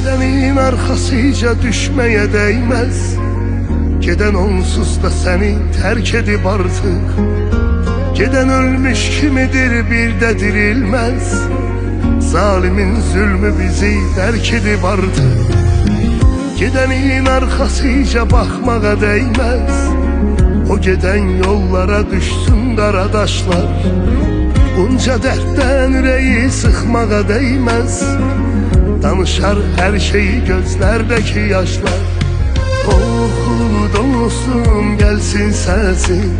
Gidenin arkasıca düşmeye değmez. Giden onsuz da seni terk edip artık. Giden ölmüş kimidir bir de dirilmez. Zalimin zulmü bizi terk edip artık. Gidenin arkasıca bakmağa değmez. O giden yollara düşsün qaradaşlar. Bunca dertten yüreği sıkmağa değmez. Danışar her şeyi gözlerdeki yaşlar. Oku dostum gelsin sensin,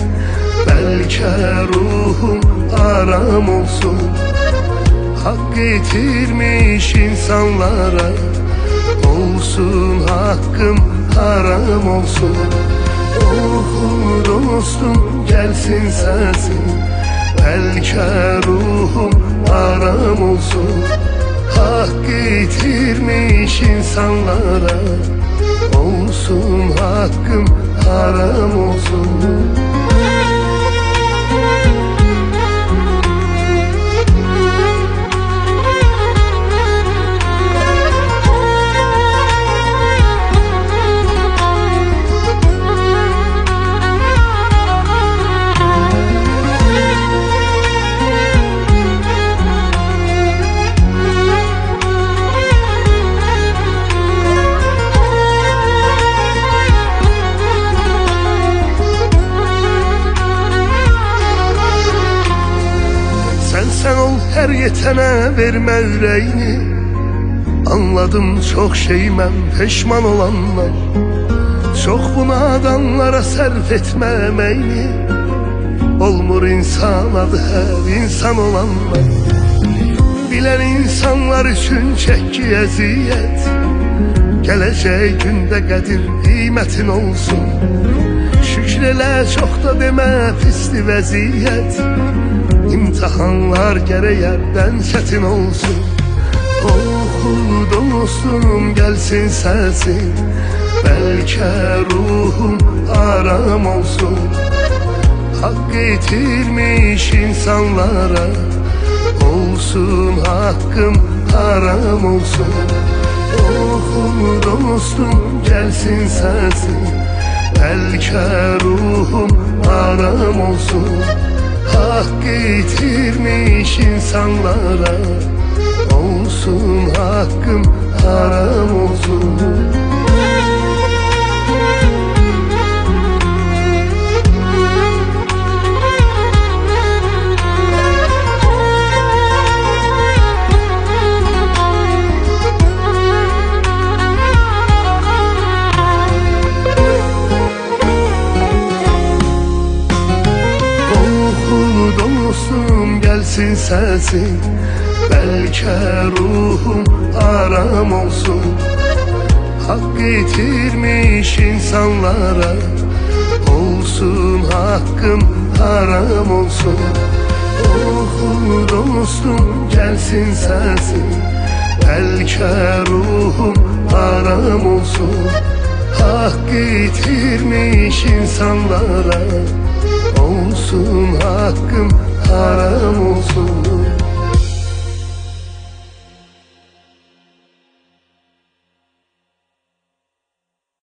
belki ruhum aram olsun. Hak getirmiş insanlara, olsun hakkım haram olsun. Oku dostum gelsin sensin, belki ruhum aram olsun. Hak getirmiş insanlara, olsun hakkım haram olsun. Sen ol her yetene verme yüreğini. Anladım çok şey ben peşman olanlar. Çok bunadanlara serf etme emeğini. Olmur insan adı her insan olanlar. Bilen insanlar için çek ki eziyet. Geleceği günde kadir kıymetin olsun. Şükrele çok da deme pisli vaziyet. İmtihanlar gere yerden çetin olsun. Oku dostum gelsin sensin, belki ruhum aram olsun. Hak getirmiş insanlara, olsun hakkım haram olsun. Oku dostum gelsin sensin, belki ruhum aram olsun. Hak getirmiş insanlara, olsun hakkım haram olsun. Dostum gelsin sensin, belki ruhum aram olsun. Hak getirmiş insanlara, olsun hakkım haram olsun. Oku dostum gelsin sensin, belki ruhum aram olsun. Hak getirmiş insanlara, olsun hakkım haram olsun.